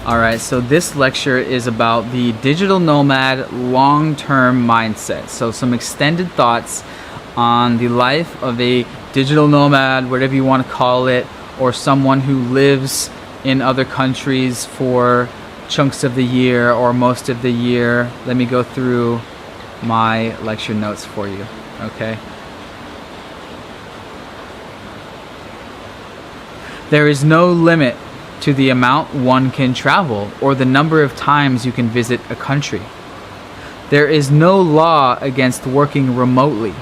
All right, so this lecture is about the digital nomad long-term mindset. So some extended thoughts on the life of a digital nomad, whatever you want to call it, or someone who lives in other countries for chunks of the year or most of the year. Let me go through my lecture notes for you, okay? There is no limit to the amount one can travel or the number of times you can visit a country. There is no law against working remotely.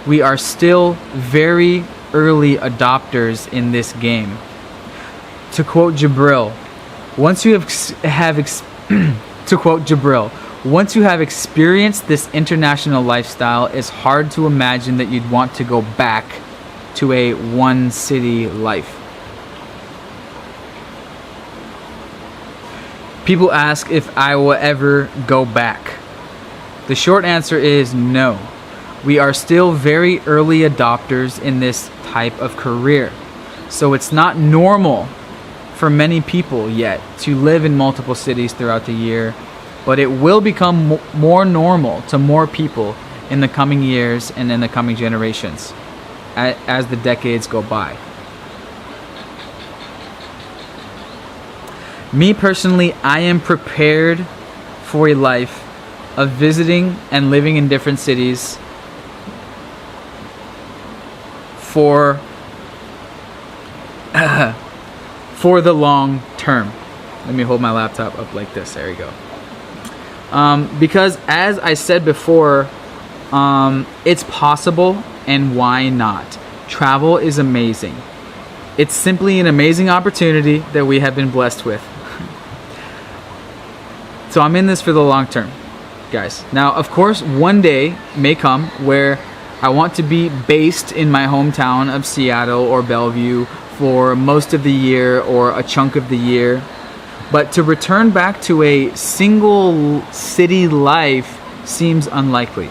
We are still very early adopters in this game. To quote Jabril, once you have experienced this international lifestyle, it's hard to imagine that you'd want to go back to a one city life. People ask if I will ever go back. The short answer is no. We are still very early adopters in this type of career. So it's not normal for many people yet to live in multiple cities throughout the year, but it will become more normal to more people in the coming years and in the coming generations as the decades go by. Me personally, I am prepared for a life of visiting and living in different cities for the long term. Let me hold my laptop up like this. There you go. Because as I said before, it's possible, and why not? Travel is amazing. It's simply an amazing opportunity that we have been blessed with. So I'm in this for the long term, guys. Now, of course, one day may come where I want to be based in my hometown of Seattle or Bellevue for most of the year or a chunk of the year. But to return back to a single city life seems unlikely.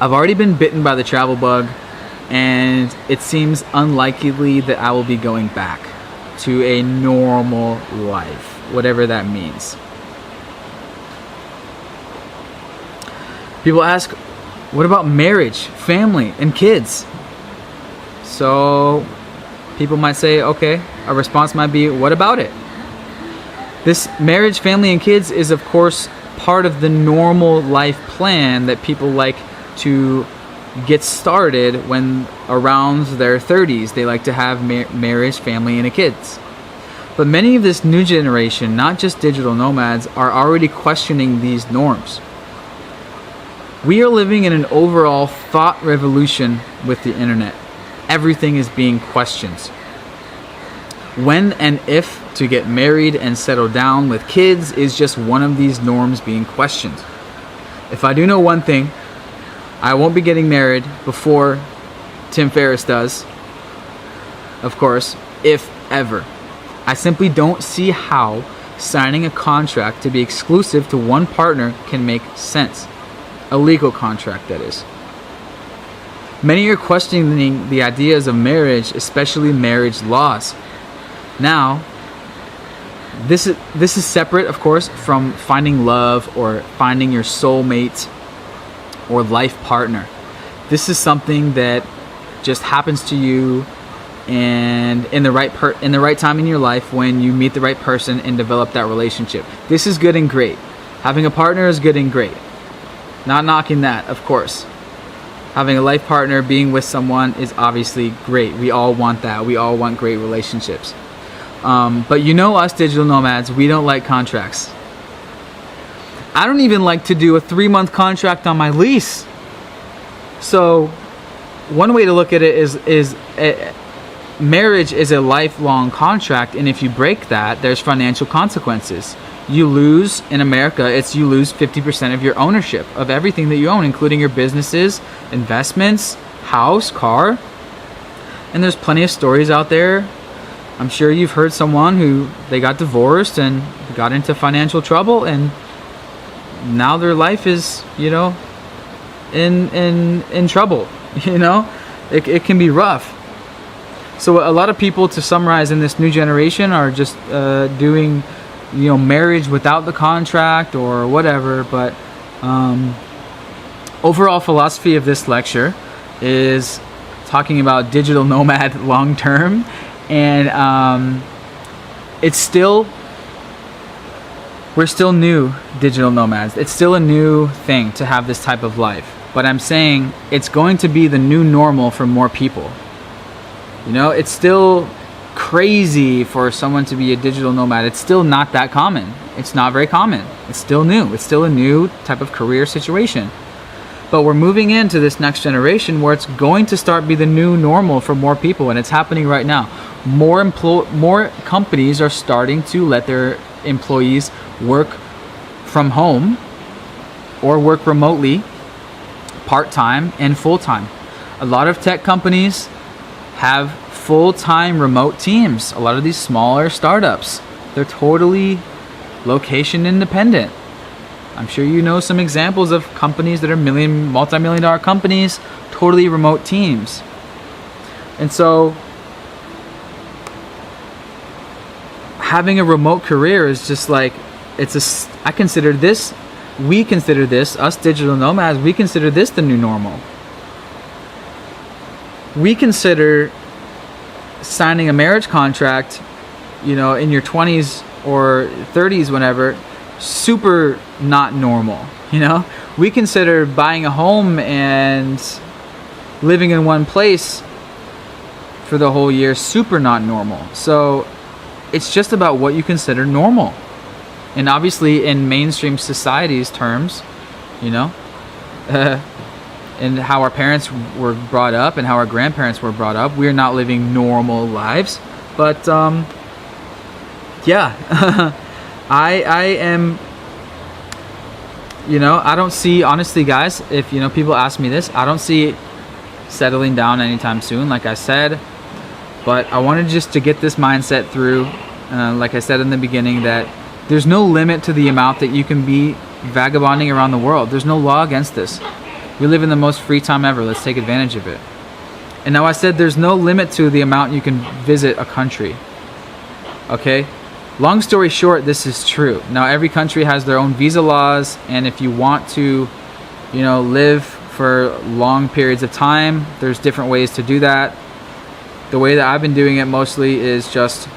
I've already been bitten by the travel bug, and it seems unlikely that I will be going back to a normal life, whatever that means. People ask, what about marriage, family, and kids? So people might say, okay, a response might be, what about it? This marriage, family, and kids is, of course, part of the normal life plan that people like to get started when around their 30s. They like to have marriage, family, and kids. But many of this new generation, not just digital nomads, are already questioning these norms. We are living in an overall thought revolution with the internet. Everything is being questioned. When and if to get married and settle down with kids is just one of these norms being questioned. If I do know one thing, I won't be getting married before Tim Ferriss does, of course, if ever. I simply don't see how signing a contract to be exclusive to one partner can make sense. A legal contract, that is. Many are questioning the ideas of marriage, especially marriage laws. Now, this is separate, of course, from finding love or finding your soulmate or life partner. This is something that just happens to you, and in the right time in your life when you meet the right person and develop that relationship. This is good and great. Having a partner is good and great. Not knocking that, of course. Having a life partner, being with someone is obviously great. We all want that. We all want great relationships. But you know us digital nomads, we don't like contracts. I don't even like to do a 3-month contract on my lease. So one way to look at it is marriage is a lifelong contract, and if you break that, there's financial consequences. You lose, in America, you lose 50% of your ownership of everything that you own, including your businesses, investments, house, car. And there's plenty of stories out there. I'm sure you've heard someone who they got divorced and got into financial trouble, and now their life is, in trouble. It can be rough. So a lot of people, to summarize, in this new generation are just doing, you know, marriage without the contract or whatever. But overall philosophy of this lecture is talking about digital nomad long term, and it's still, we're still new digital nomads. It's still a new thing to have this type of life. But I'm saying it's going to be the new normal for more people. You know, it's still crazy for someone to be a digital nomad. It's still not that common. It's not very common. It's still new. It's still a new type of career situation. But we're moving into this next generation where it's going to start be the new normal for more people, and it's happening right now. More companies are starting to let their employees work from home or work remotely, part-time and full-time. A lot of tech companies have full-time remote teams. A lot of these smaller startups, they're totally location independent. I'm sure you know some examples of companies that are multi-million dollar companies, totally remote teams. And so having a remote career is just like, I consider this, we consider this, us digital nomads, we consider this the new normal. We consider signing a marriage contract, you know, in your 20s or 30s, whenever, super not normal. You know, we consider buying a home and living in one place for the whole year super not normal. So it's just about what you consider normal. And obviously in mainstream society's terms, you know, and how our parents were brought up and how our grandparents were brought up, we're not living normal lives. But yeah, I am, you know, I don't see, honestly guys, if, you know, people ask me this, I don't see settling down anytime soon, like I said. But I wanted just to get this mindset through, like I said in the beginning, that there's no limit to the amount that you can be vagabonding around the world. There's no law against this. We live in the most free time ever. Let's take advantage of it. And now I said there's no limit to the amount you can visit a country. Okay? Long story short, this is true. Now every country has their own visa laws, and if you want to, you know, live for long periods of time, there's different ways to do that. The way that I've been doing it mostly is just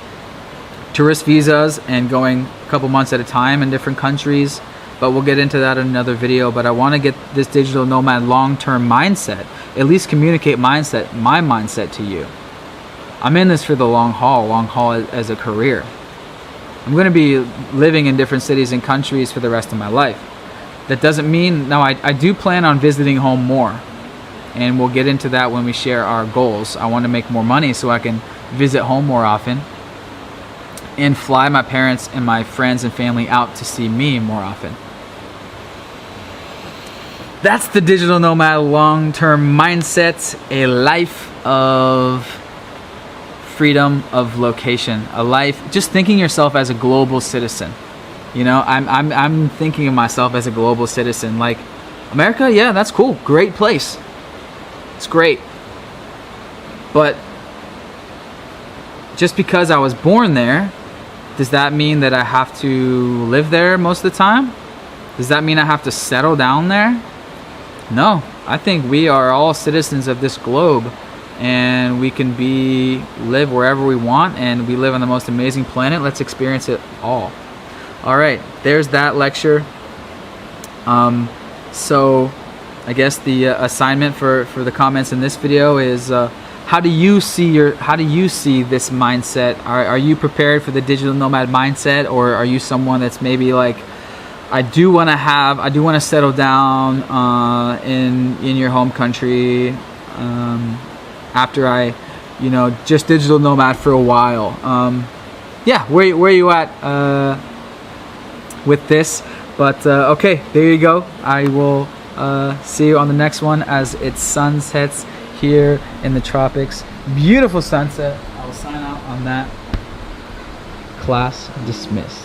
tourist visas and going a couple months at a time in different countries, but we'll get into that in another video. But I want to get this digital nomad long-term mindset, at least communicate my mindset to you. I'm in this for the long haul as a career. I'm going to be living in different cities and countries for the rest of my life. That doesn't mean, now I do plan on visiting home more, and we'll get into that when we share our goals. I want to make more money so I can visit home more often and fly my parents and my friends and family out to see me more often. That's the digital nomad long-term mindset, a life of freedom of location, a life just thinking yourself as a global citizen. You know, I'm thinking of myself as a global citizen. Like, America, yeah, that's cool, great place, it's great, but just because I was born there, does that mean that I have to live there most of the time? Does that mean I have to settle down there? No, I think we are all citizens of this globe, and we can live wherever we want, and we live on the most amazing planet. Let's experience it all. All right, there's that lecture. So I guess the assignment for the comments in this video is, how do you see this mindset? Are you prepared for the digital nomad mindset, or are you someone that's maybe like, I do want to settle down in your home country after I, you know, just digital nomad for a while. Yeah, where are you at with this? But okay, there you go. I will see you on the next one as it sunsets here in the tropics. Beautiful sunset. I will sign out on that. Class dismissed.